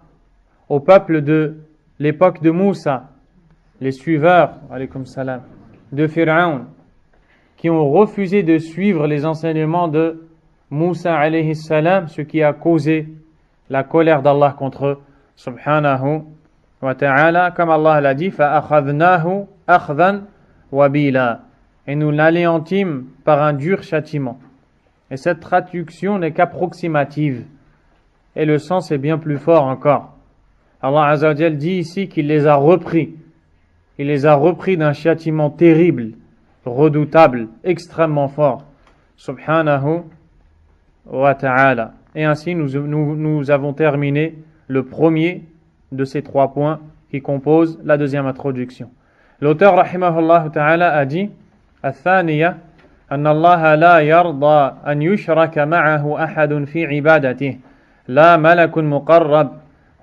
Speaker 1: au peuple de l'époque de Moussa, les suiveurs, alaykoum salam, de Fir'aun, qui ont refusé de suivre les enseignements de Moussa alayhi salam, ce qui a causé la colère d'Allah contre eux, subhanahu wa ta'ala, comme Allah l'a dit, فَأَخَذْنَاهُ أَخْذًا وَبِيلًا. Et nous l'anéantîmes par un dur châtiment. Et cette traduction n'est qu'approximative, et le sens est bien plus fort encore. Allah Azza wa Jal dit ici qu'il les a repris. Il les a repris d'un châtiment terrible, redoutable, extrêmement fort. Subhanahu wa ta'ala. Et ainsi, nous avons terminé le premier de ces 3 points qui composent la deuxième introduction. L'auteur, rahimahullah ta'ala, a dit: الثانية أن الله لا يرضى أن يشرك معه أحد في عبادته لا ملك مقرب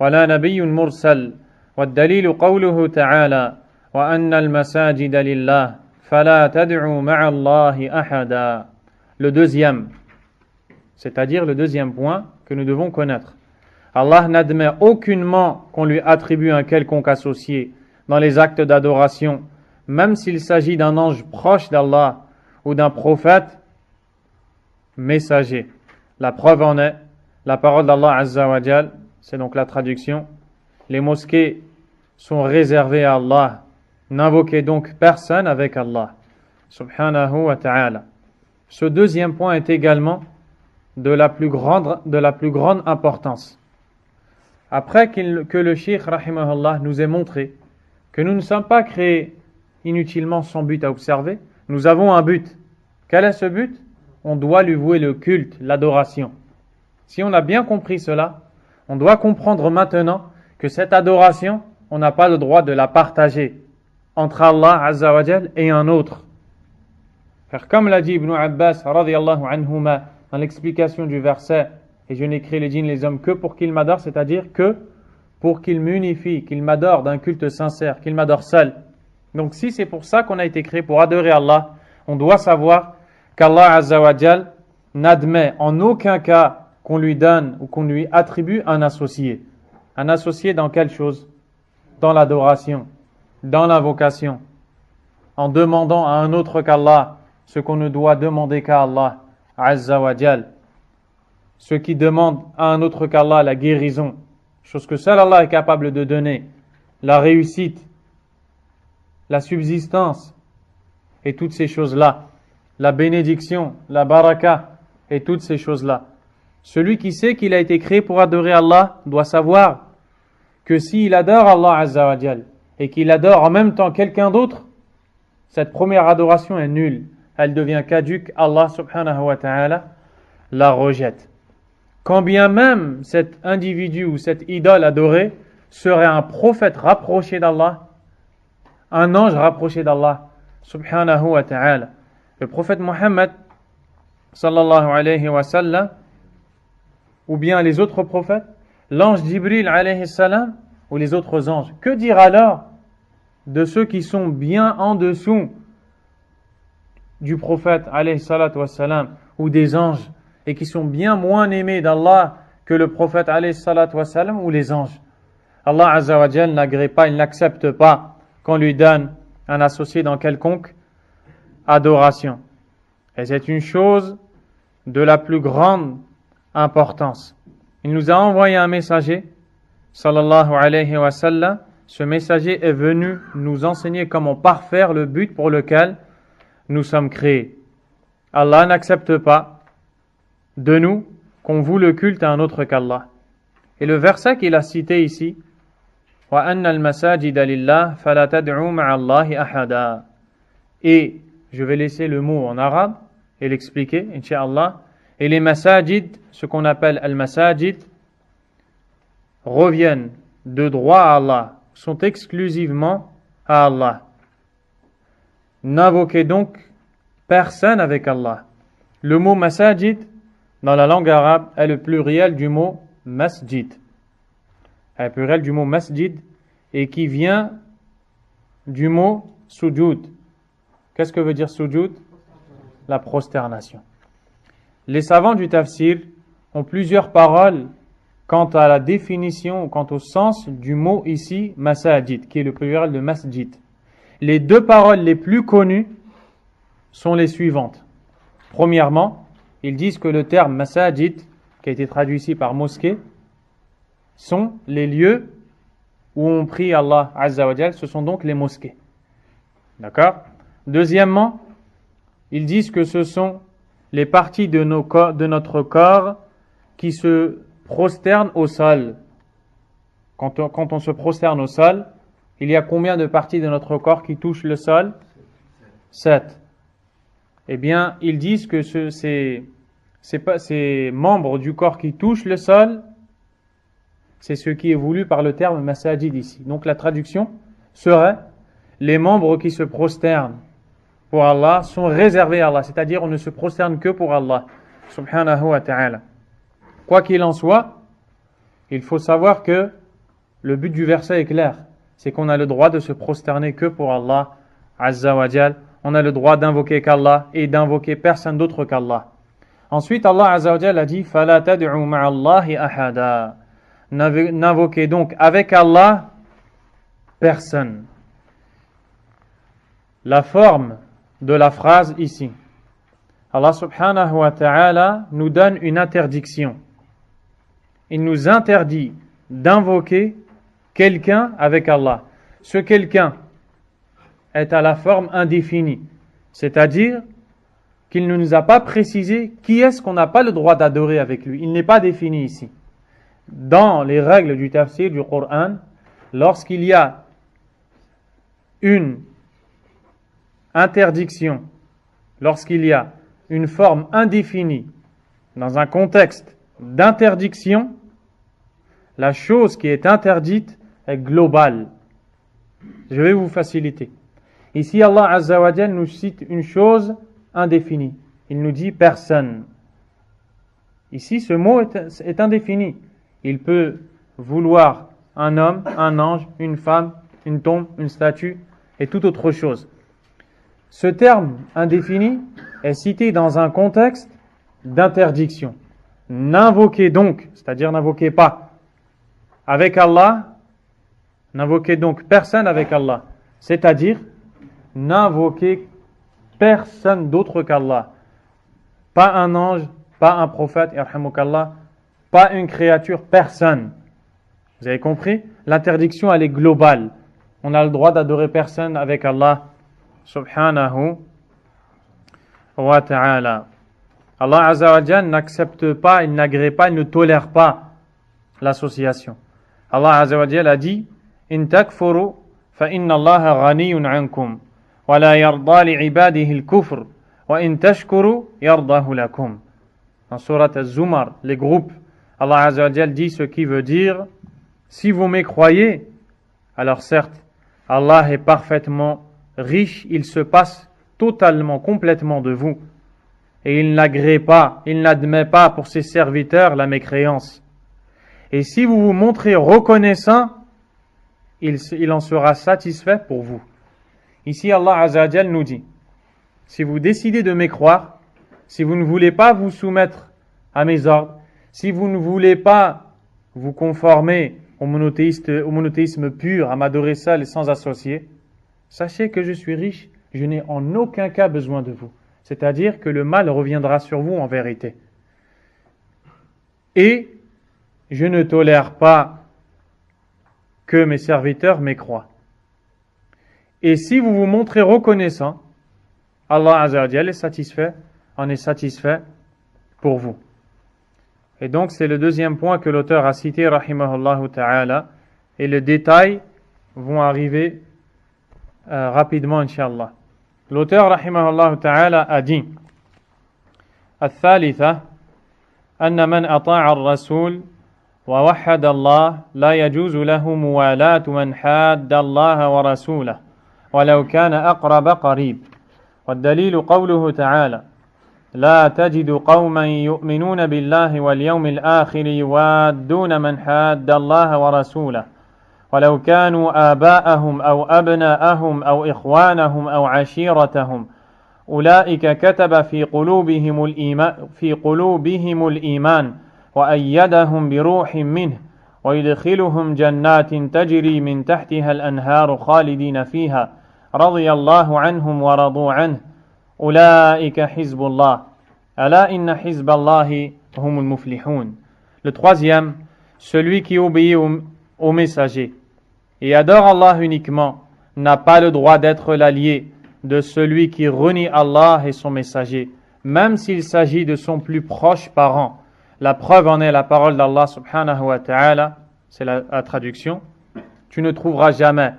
Speaker 1: ولا نبي مرسل والدليل قوله تعالى وأن المساجد لله فلا تدعوا مع الله أحدا. Le deuxième, c'est-à-dire le deuxième point que nous devons connaître. Allah n'admet aucunement qu'on lui attribue un quelconque associé dans les actes d'adoration, même s'il s'agit d'un ange proche d'Allah ou d'un prophète messager. La preuve en est la parole d'Allah Azza wa Jal, c'est donc la traduction: les mosquées sont réservées à Allah, n'invoquez donc personne avec Allah, subhanahu wa ta'ala. Ce deuxième point est également de la plus grande importance. Après que le Cheikh rahimahullah nous ait montré que nous ne sommes pas créés inutilement sans but à observer, nous avons un but. Quel est ce but? On doit lui vouer le culte, l'adoration. Si on a bien compris cela, on doit comprendre maintenant que cette adoration, on n'a pas le droit de la partager entre Allah Azza wa Jal et un autre. Car comme l'a dit Ibn Abbas radiyallahu anhuma dans l'explication du verset: et je n'ai créé les djinns, les hommes que pour qu'ils m'adorent, c'est-à-dire que pour qu'ils m'unifient, qu'ils m'adorent d'un culte sincère, qu'ils m'adorent seul. Donc si c'est pour ça qu'on a été créé, pour adorer Allah, on doit savoir qu'Allah Azza wa Jal n'admet en aucun cas qu'on lui donne ou qu'on lui attribue un associé. Un associé dans quelle chose? Dans l'adoration, dans l'invocation. en demandant à un autre qu'Allah ce qu'on ne doit demander qu'à Allah Azza wa Jal. Ceux qui demandent à un autre qu'Allah la guérison, chose que seul Allah est capable de donner, la réussite, la subsistance et toutes ces choses-là, la bénédiction, la baraka et toutes ces choses-là. Celui qui sait qu'il a été créé pour adorer Allah doit savoir que s'il adore Allah Azza wa Jal et qu'il adore en même temps quelqu'un d'autre, cette première adoration est nulle. Elle devient caduque. Allah subhanahu wa ta'ala la rejette. Quand bien même cet individu ou cette idole adorée serait un prophète rapproché d'Allah, un ange rapproché d'Allah subhanahu wa ta'ala. Le prophète Mohammed sallallahu alayhi wa sallam, ou bien les autres prophètes, l'ange Jibril alayhi salam, ou les autres anges. Que dire alors de ceux qui sont bien en dessous du prophète alayhi salatu wassalam, ou des anges, et qui sont bien moins aimés d'Allah que le prophète alayhi salatu wassalam, ou les anges? Allah Azza wa Jal n'agrée pas, il n'accepte pas qu'on lui donne un associé dans quelconque adoration. Et c'est une chose de la plus grande importance. Il nous a envoyé un messager, sallallahu alayhi wa sallam. Ce messager est venu nous enseigner comment parfaire le but pour lequel nous sommes créés. Allah n'accepte pas de nous qu'on voue le culte à un autre qu'Allah. Et le verset qu'il a cité ici, وَأَنَّ الْمَسَاجِدَ لِلَّهِ فَلَا تَدْعُوا مَعَ اللَّهِ أَحَدًا. Et je vais laisser le mot en arabe et l'expliquer, incha'Allah. Et les masajid, ce qu'on appelle al-masajid, reviennent de droit à Allah, sont exclusivement à Allah. N'invoquez donc personne avec Allah. Le mot masajid, dans la langue arabe, est le pluriel du mot masjid. Le pluriel du mot masjid et qui vient du mot sujud. Qu'est-ce que veut dire sujud? La prosternation. Les savants du tafsir ont plusieurs paroles quant à la définition ou quant au sens du mot ici, masajid, qui est le pluriel de masjid. Les deux paroles les plus connues sont les suivantes. Premièrement, ils disent que le terme masajid, qui a été traduit ici par mosquée, sont les lieux où on prie Allah Azza wa Jal, ce sont donc les mosquées. D'accord? Deuxièmement, ils disent que ce sont les parties de notre corps qui se prosternent au sol. Quand on se prosterne au sol, il y a combien de parties de notre corps qui touchent le sol? 7. Eh bien, ils disent que ces membres du corps qui touchent le sol, c'est ce qui est voulu par le terme masajid ici. Donc la traduction serait: les membres qui se prosternent pour Allah sont réservés à Allah, c'est-à-dire on ne se prosterne que pour Allah subhanahu wa ta'ala. Quoi qu'il en soit, il faut savoir que le but du verset est clair, c'est qu'on a le droit de se prosterner que pour Allah Azza wa Jal. On a le droit d'invoquer qu'Allah et d'invoquer personne d'autre qu'Allah. Ensuite, Allah Azza wa Jal a dit: فَلَا تَدْعُوا مَعَ اللَّهِ أَحَدًا. N'invoquez donc avec Allah personne. La forme de la phrase ici, Allah subhanahu wa ta'ala nous donne une interdiction. Il nous interdit d'invoquer quelqu'un avec Allah. Ce quelqu'un est à la forme indéfinie, c'est-à-dire qu'il ne nous a pas précisé qui est-ce qu'on n'a pas le droit d'adorer avec lui. Il n'est pas défini ici. Dans les règles du tafsir du Coran, lorsqu'il y a une interdiction, lorsqu'il y a une forme indéfinie dans un contexte d'interdiction, la chose qui est interdite est globale. Je vais vous faciliter. Ici, Allah Azza wa Jal nous cite une chose indéfinie. Il nous dit personne. Ici, ce mot est indéfini. Il peut vouloir un homme, un ange, une femme, une tombe, une statue et toute autre chose. Ce terme indéfini est cité dans un contexte d'interdiction. N'invoquez donc, c'est-à-dire n'invoquez pas avec Allah, n'invoquez donc personne avec Allah. C'est-à-dire, n'invoquez personne d'autre qu'Allah. Pas un ange, pas un prophète, yarhamukallah, pas une créature, personne. Vous avez compris? L'interdiction, elle est globale. On a le droit d'adorer personne avec Allah subhanahu wa ta'ala. Allah Azza wa Jalla n'accepte pas, il n'agrée pas, il ne tolère pas l'association. Allah Azza wa Jalla a dit: In takfuru fa inna Allaha ghaniyun ankum wa la yarda li ibadihi al-kufr wa in tashkuru yardahu lakum. Dans Surat Az-Zumar, les groupes, Allah Azza wa Jalla dit ce qui veut dire: si vous m'écroyez, alors certes, Allah est parfaitement riche, il se passe totalement, complètement de vous. Et il n'agrée pas, il n'admet pas pour ses serviteurs la mécréance. Et si vous vous montrez reconnaissant, il en sera satisfait pour vous. Ici, Allah Azza wa Jalla nous dit: si vous décidez de m'écroire, si vous ne voulez pas vous soumettre à mes ordres, si vous ne voulez pas vous conformer au monothéisme pur, à m'adorer seul et sans associé, sachez que je suis riche, je n'ai en aucun cas besoin de vous. C'est-à-dire que le mal reviendra sur vous en vérité. Et je ne tolère pas que mes serviteurs m'écroient. Et si vous vous montrez reconnaissant, Allah Azza wa Jalla en est satisfait pour vous. Et donc c'est le deuxième point que l'auteur a cité, rahimahullah ta'ala, et les détails vont arriver rapidement, inshallah. L'auteur, rahimahullah ta'ala, a dit: الثالثة أن من أطاع الرسول ووحد الله لا يجوز له موالاة من حاد الله ورسوله ولو كان أقرب قريب. والدليل قوله تعالى: لا تجد قوما يؤمنون بالله واليوم الآخر يوادون من حاد الله ورسوله ولو كانوا آباءهم أو أبناءهم أو إخوانهم أو عشيرتهم أولئك كتب في قلوبهم الإيمان وأيدهم بروح منه ويدخلهم جنات تجري من تحتها الأنهار خالدين فيها رضي الله عنهم ورضوا عنه أولئك حزب الله ألا إن حزب الله هم المفلحون. Le troisième, celui qui obéit au messager et adore Allah uniquement n'a pas le droit d'être l'allié de celui qui renie Allah et son messager, même s'il s'agit de son plus proche parent. La preuve en est la parole d'Allah subhanahu wa ta'ala, c'est la traduction: tu ne trouveras jamais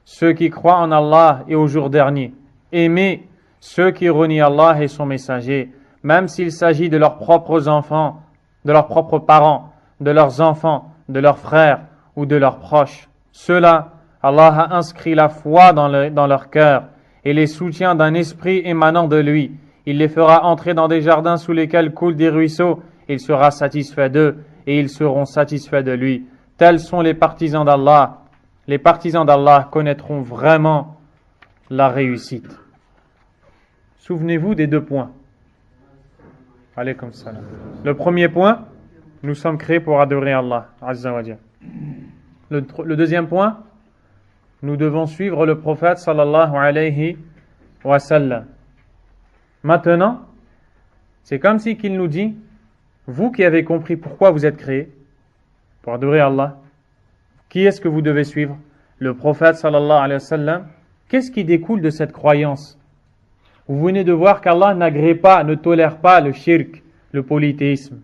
Speaker 1: ceux qui croient en Allah et au jour dernier aimer ceux qui renient Allah et son messager, même s'il s'agit de leurs propres enfants, de leurs propres parents, de leurs enfants, de leurs frères ou de leurs proches. Ceux-là, Allah a inscrit la foi dans leur cœur et les soutient d'un esprit émanant de lui. Il les fera entrer dans des jardins sous lesquels coulent des ruisseaux. Il sera satisfait d'eux et ils seront satisfaits de lui. Tels sont les partisans d'Allah. Les partisans d'Allah connaîtront vraiment la réussite. Souvenez-vous des deux points. Alaykoum salam. Le premier point, nous sommes créés pour adorer Allah Azza wa Jalla. Le deuxième point, nous devons suivre le prophète sallallahu alayhi wa sallam. Maintenant, c'est comme si qu'il nous dit: vous qui avez compris pourquoi vous êtes créés, pour adorer Allah, qui est-ce que vous devez suivre? Le prophète sallallahu alayhi wa sallam. Qu'est-ce qui découle de cette croyance? Vous venez de voir qu'Allah n'agrée pas, ne tolère pas le shirk, le polythéisme.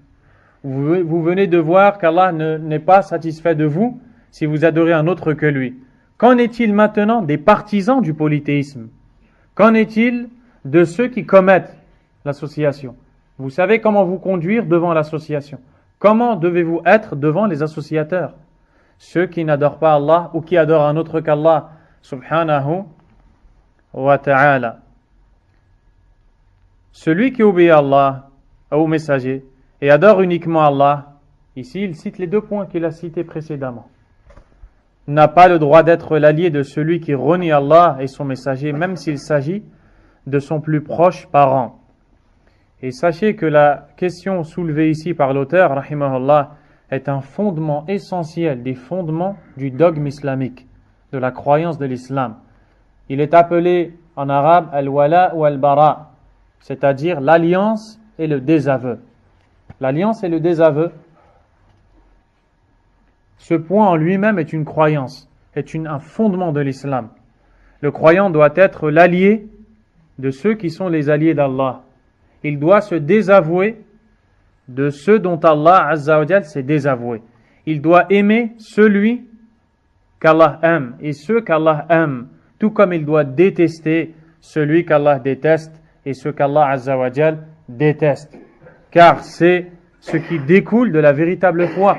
Speaker 1: Vous venez de voir qu'Allah n'est pas satisfait de vous si vous adorez un autre que lui. Qu'en est-il maintenant des partisans du polythéisme? Qu'en est-il de ceux qui commettent l'association? Vous savez comment vous conduire devant l'association. Comment devez-vous être devant les associateurs? Ceux qui n'adorent pas Allah ou qui adorent un autre qu'Allah subhanahu wa ta'ala. Celui qui obéit à Allah, au messager, et adore uniquement Allah, ici il cite les deux points qu'il a cités précédemment, n'a pas le droit d'être l'allié de celui qui renie Allah et son messager, même s'il s'agit de son plus proche parent. Et sachez que la question soulevée ici par l'auteur, rahimahullah, est un fondement essentiel des fondements du dogme islamique, de la croyance de l'islam. Il est appelé en arabe al-wala ou al-bara, c'est-à-dire l'alliance et le désaveu. L'alliance et le désaveu, ce point en lui-même est une croyance, est un fondement de l'islam. Le croyant doit être l'allié de ceux qui sont les alliés d'Allah. Il doit se désavouer de ceux dont Allah Azza wa Jal s'est désavoué. Il doit aimer celui qu'Allah aime et ceux qu'Allah aime, tout comme il doit détester celui qu'Allah déteste et ceux qu'Allah Azza wa Jal déteste. Car c'est ce qui découle de la véritable foi.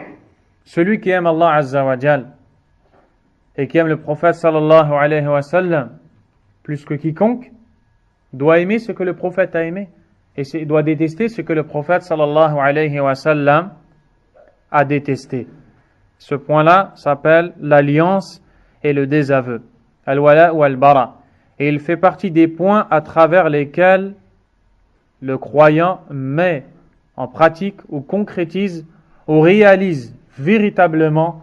Speaker 1: Celui qui aime Allah Azza wa Jal et qui aime le prophète sallallahu alayhi wa sallam plus que quiconque doit aimer ce que le prophète a aimé et doit détester ce que le prophète sallallahu alayhi wa sallam a détesté. Ce point-là s'appelle l'alliance et le désaveu, al-wala ou al-bara. Et il fait partie des points à travers lesquels le croyant met en pratique ou concrétise ou réalise véritablement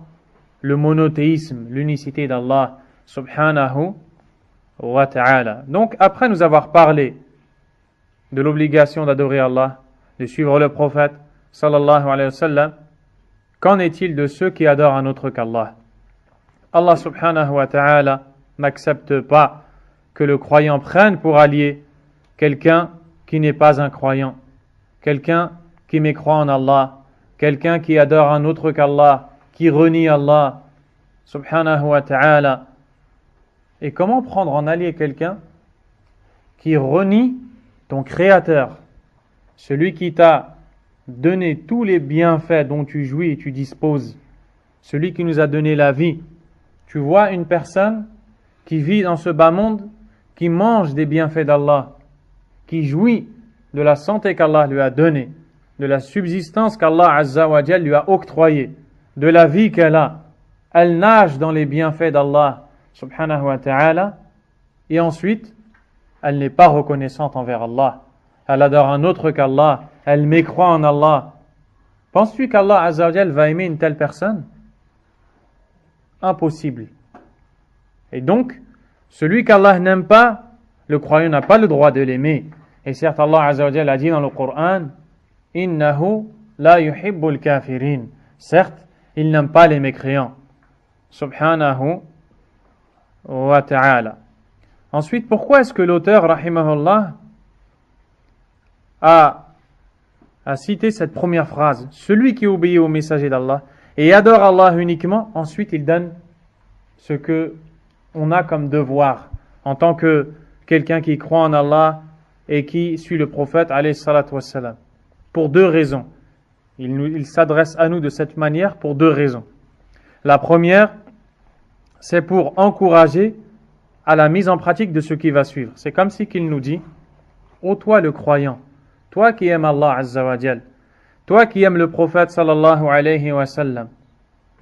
Speaker 1: le monothéisme, l'unicité d'Allah subhanahu wa ta'ala. Donc, après nous avoir parlé de l'obligation d'adorer Allah, de suivre le prophète sallallahu alayhi wa sallam, qu'en est-il de ceux qui adorent un autre qu'Allah? Allah subhanahu wa ta'ala n'accepte pas que le croyant prenne pour allié quelqu'un qui n'est pas un croyant, quelqu'un qui mécroit en Allah, quelqu'un qui adore un autre qu'Allah, qui renie Allah subhanahu wa ta'ala. Et comment prendre en allié quelqu'un qui renie ton Créateur, celui qui t'a donné tous les bienfaits dont tu jouis et tu disposes, celui qui nous a donné la vie? Tu vois une personne qui vit dans ce bas monde, qui mange des bienfaits d'Allah, qui jouit de la santé qu'Allah lui a donnée, de la subsistance qu'Allah Azza wa Jal lui a octroyée, de la vie qu'elle a. Elle nage dans les bienfaits d'Allah subhanahu wa ta'ala, et ensuite, elle n'est pas reconnaissante envers Allah. Elle adore un autre qu'Allah, elle mécroit en Allah. Penses-tu qu'Allah Azza wa Jal va aimer une telle personne? Impossible. Et donc, celui qu'Allah n'aime pas, le croyant n'a pas le droit de l'aimer. Et certes, Allah Azza wa Jal a dit dans le Coran, Innahu la yuhibbul kafirin. Certes, il n'aime pas les mécréants. Subhanahu wa ta'ala. Ensuite, pourquoi est-ce que l'auteur, rahimahullah, a cité cette première phrase? Celui qui obéit au messager d'Allah et adore Allah uniquement, ensuite il donne ce que on a comme devoir en tant que quelqu'un qui croit en Allah et qui suit le prophète alayhi salatu wassalam. Pour deux raisons. Il s'adresse à nous de cette manière pour deux raisons. La première, c'est pour encourager à la mise en pratique de ce qui va suivre. C'est comme si qu'il nous dit, ô toi le croyant, toi qui aimes Allah Azza wa Jal, toi qui aimes le prophète sallallahu alayhi wa sallam,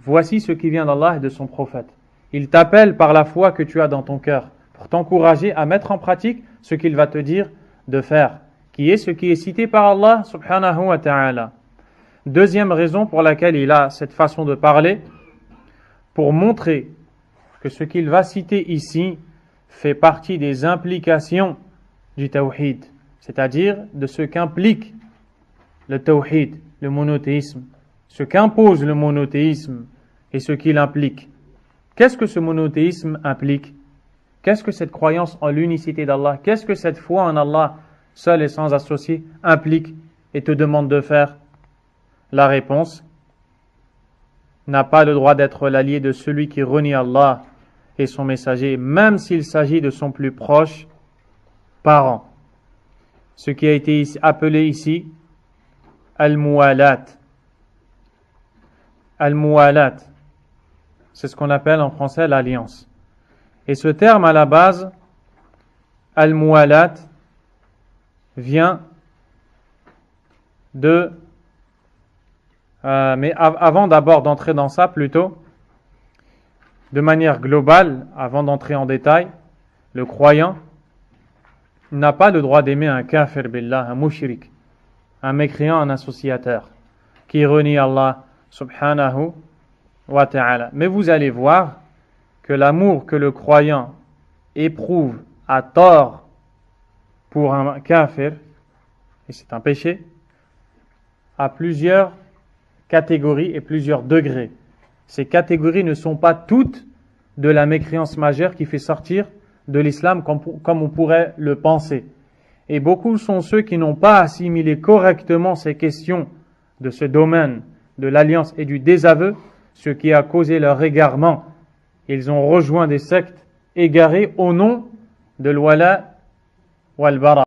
Speaker 1: voici ce qui vient d'Allah et de son prophète. Il t'appelle par la foi que tu as dans ton cœur pour t'encourager à mettre en pratique ce qu'il va te dire de faire, qui est ce qui est cité par Allah subhanahu wa ta'ala. Deuxième raison pour laquelle il a cette façon de parler, pour montrer que ce qu'il va citer ici fait partie des implications du tawhid, c'est-à-dire de ce qu'implique le tawhid, le monothéisme, ce qu'impose le monothéisme et ce qu'il implique. Qu'est-ce que ce monothéisme implique? Qu'est-ce que cette croyance en l'unicité d'Allah, qu'est-ce que cette foi en Allah, seul et sans associé, implique et te demande de faire? La réponse n'a pas le droit d'être l'allié de celui qui renie Allah et son messager, même s'il s'agit de son plus proche parent. Ce qui a été appelé ici al-muwalat. Al-muwalat, c'est ce qu'on appelle en français l'alliance. Et ce terme à la base, al-muwalat, vient de... mais avant d'abord d'entrer dans ça, plutôt, de manière globale, avant d'entrer en détail, le croyant n'a pas le droit d'aimer un kafir billah, un mushrik, un mécréant, un associateur, qui renie Allah subhanahu wa ta'ala. Mais vous allez voir que l'amour que le croyant éprouve à tort pour un kafir, et c'est un péché, à plusieurs catégories et plusieurs degrés. Ces catégories ne sont pas toutes de la mécréance majeure qui fait sortir de l'islam comme on pourrait le penser. Et beaucoup sont ceux qui n'ont pas assimilé correctement ces questions de ce domaine de l'alliance et du désaveu, ce qui a causé leur égarement. Ils ont rejoint des sectes égarées au nom de l'wala wal bara.